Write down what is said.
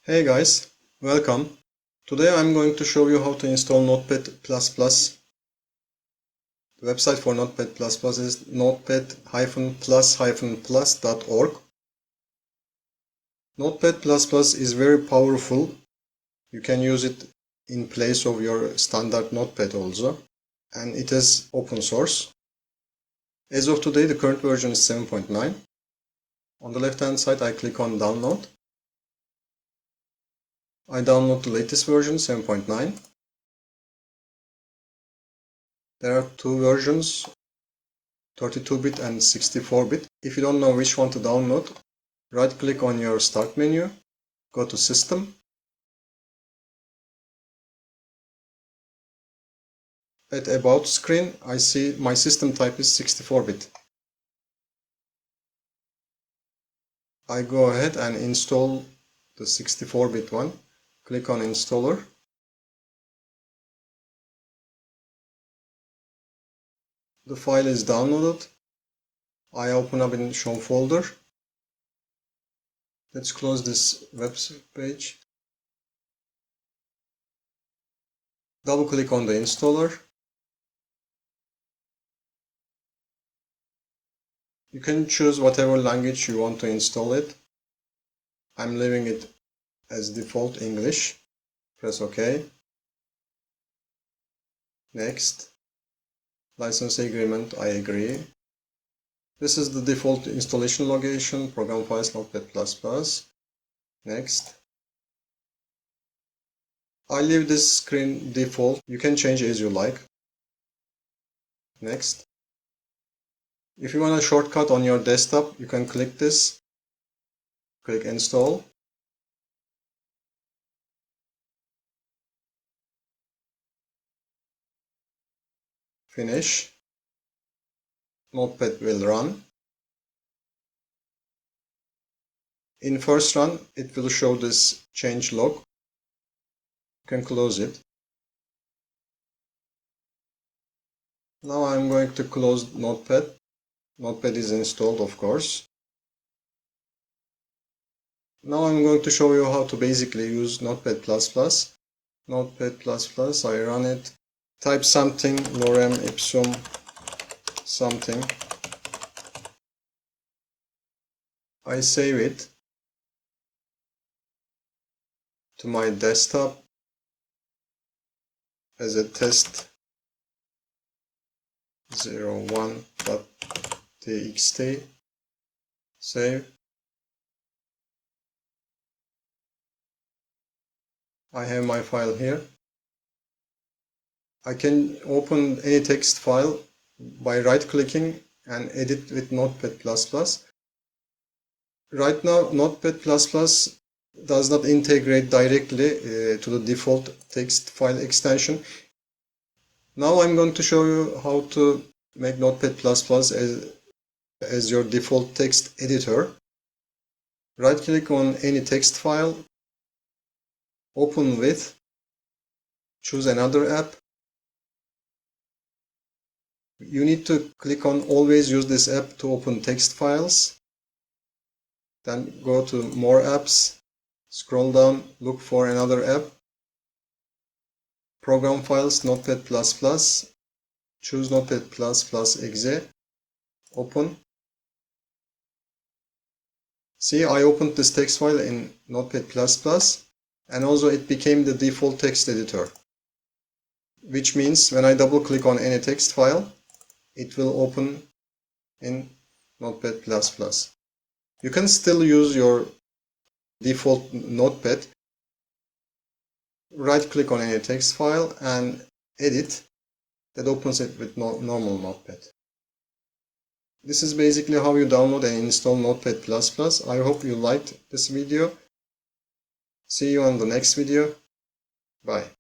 Hey guys, welcome. Today I'm going to show you how to install Notepad++. The website for Notepad++ is notepad-plus-plus.org. Notepad++ is very powerful. You can use it in place of your standard Notepad also. And it is open source. As of today, the current version is 7.9. On the left hand side, I click on download. I download the latest version, 7.9. There are two versions, 32-bit and 64-bit. If you don't know which one to download, right click on your start menu, go to System. At About screen, I see my system type is 64-bit. I go ahead and install the 64-bit one. Click on Installer. The file is downloaded. I open up in Show folder. Let's close this web page. Double click on the installer. You can choose whatever language you want to install it. I'm leaving it as default English. Press OK. Next. License agreement, I agree. This is the default installation location, program files Notepad++. Next. I leave this screen default. You can change as you like. Next. If you want a shortcut on your desktop, you can click this. Click install. Finish. Notepad will run. In first run, it will show this change log. You can close it. Now I'm going to close Notepad. Notepad is installed, of course. Now I'm going to show you how to basically use Notepad++. Notepad++, I run it. Type something, lorem ipsum something. I save it to my desktop as a test01.txt. Save. I have my file here. I can open any text file by right-clicking and edit with Notepad++. Right now, Notepad++ does not integrate directly to the default text file extension. Now I'm going to show you how to make Notepad++ as your default text editor. Right-click on any text file, open with, choose another app. You need to click on always use this app to open text files. Then go to more apps, scroll down, look for another app. Program files, Notepad++, choose Notepad++exe, open. See, I opened this text file in Notepad++, and also it became the default text editor. Which means when I double click on any text file, it will open in Notepad++. You can still use your default Notepad. Right click on any text file and edit. That opens it with normal Notepad. This is basically how you download and install Notepad++. I hope you liked this video. See you on the next video. Bye.